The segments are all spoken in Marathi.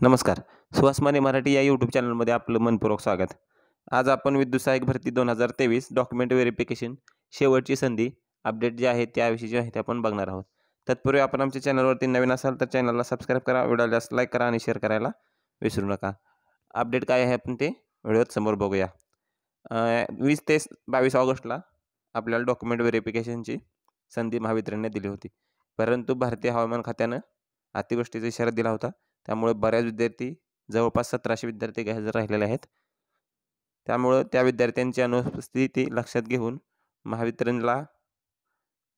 नमस्कार. सुहास माने मराठी या यूट्यूब चॅनलमध्ये आपलं मनपूर्वक स्वागत. आज आपण विद्युत सहाय्यक भरती 2023 डॉक्युमेंट व्हेरिफिकेशन शेवटची संधी अपडेट जे आहे त्याविषयीची माहिती आपण बघणार आहोत. तत्पूर्वी आपण आमच्या चॅनलवरती नवीन असाल तर चॅनलला सबस्क्राईब करा, व्हिडिओला लाईक करा आणि शेअर करायला विसरू नका. अपडेट काय आहे आपण ते व्हिडिओत समोर बघूया. 20 ते 22 ऑगस्टला आपल्याला डॉक्युमेंट व्हेरिफिकेशनची संधी महावितरणने दिली होती. परंतु भारतीय हवामान खात्यानं अतिवृष्टीचा इशारा दिला होता. त्यामुळे बऱ्याच विद्यार्थी जवळपास 1700 विद्यार्थी गैरहजर राहिलेले आहेत. त्यामुळं त्या विद्यार्थ्यांची अनुपस्थिती लक्षात घेऊन महावितरणला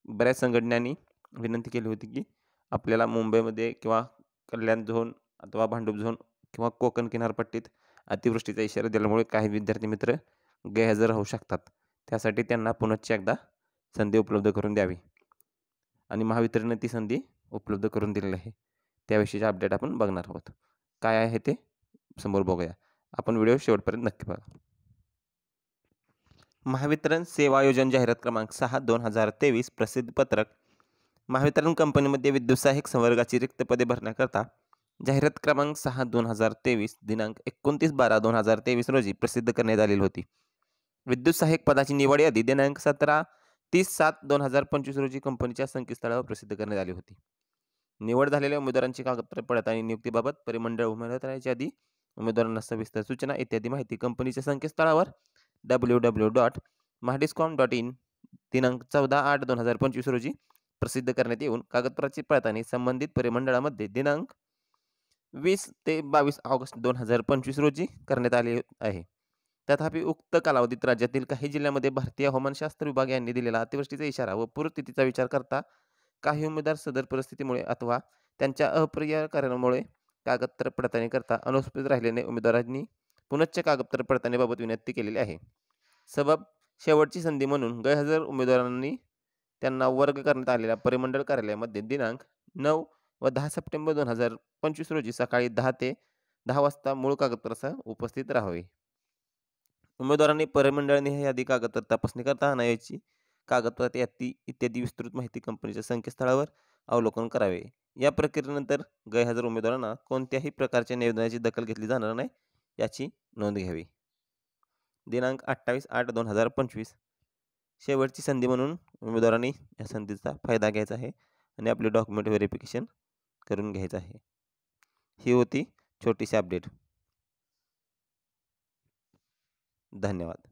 बऱ्याच संघटनांनी विनंती केली होती की आपल्याला मुंबईमध्ये किंवा कल्याण झोन अथवा भांडूप झोन किंवा कोकण किनारपट्टीत अतिवृष्टीचा इशारा दिल्यामुळे काही विद्यार्थी मित्र गैरहजर राहू शकतात. त्यासाठी त्यांना पुनश्च एकदा संधी उपलब्ध करून द्यावी आणि महावितरणने ती संधी उपलब्ध करून दिलेली आहे. त्याविषयीचे अपडेट आपण बघणार आहोत. काय आहे ते समोर बघूया. आपण व्हिडिओ शेवटपर्यंत नक्की बघा. महावितरण सेवा योजना जाहिरात क्रमांक 6/2023 प्रसिद्ध पत्रक. महावितरण कंपनीमध्ये विद्युत सहाय्यक संवर्गाची रिक्त पदे भरण्याकरता जाहिरात क्रमांक 6/2023 दिनांक 29/12/2023 रोजी प्रसिद्ध करण्यात आलेली होती. विद्युत सहाय्यक पदाची निवड यादी दिनांक 17/30/7/2025 रोजी कंपनीच्या संकेतस्थळावर प्रसिद्ध करण्यात आली होती. निवड झालेल्या उमेदवारांची कागदपत्रे पडताळणी नियुक्तीबाबत परिमंडळ उमेदवाराच्या आधी उमेदवारांना सविस्तर सूचना इत्यादी माहिती कंपनीच्या संकेतस्थळावर www.mahdiscom.in दिनांक 14/8/2025 रोजी प्रसिद्ध करण्यात येऊन कागदपत्राची पडताळणी संबंधित परिमंडळामध्ये दिनांक 20 ते 22 ऑगस्ट 2025 रोजी करण्यात आले आहे. तथापि उक्त कालावधीत राज्यातील काही जिल्ह्यांमध्ये भारतीय हवामानशास्त्र विभाग यांनी दिलेला अतिवृष्टीचा इशारा व पूरस्थितीचा विचार करता काही उमेदवार सदर परिस्थितीमुळे अथवा त्यांच्या अप्रिय कारणामुळे कागदपत्र पडताळणी करता अनुपस्थित राहिल्याने उमेदवारांनी पुनश्च कागदपत्र पडताळणीबाबत विनंती केलेली आहे. सबब शेवटची संधी म्हणून गैरहजर उमेदवारांनी त्यांना वर्ग करण्यात आलेल्या परिमंडळ कार्यालयामध्ये दिनांक 9 व 10 सप्टेंबर 2025 रोजी सकाळी 10 ते 10 वाजता मूळ कागदपत्रासह उपस्थित राहावे. उमेदवारांनी परिमंडळाने यादी कागदपत्र तपासणी करता आणायची कागदपत्र यादी इत्यादी विस्तृत माहिती कंपनीच्या संकेतस्थळावर अवलोकन करावे. या प्रक्रियेनंतर गैरहजर उमेदवारांना कोणत्याही प्रकारच्या निवेदनाची दखल घेतली जाणार नाही याची नोंद घ्यावी. दिनांक 28/8/2025 शेवटची संधी म्हणून उमेदवारांनी या संधीचा फायदा घ्यायचा आहे आणि आपले डॉक्युमेंट व्हेरिफिकेशन करून घ्यायचं आहे. ही होती छोटीशी अपडेट. धन्यवाद.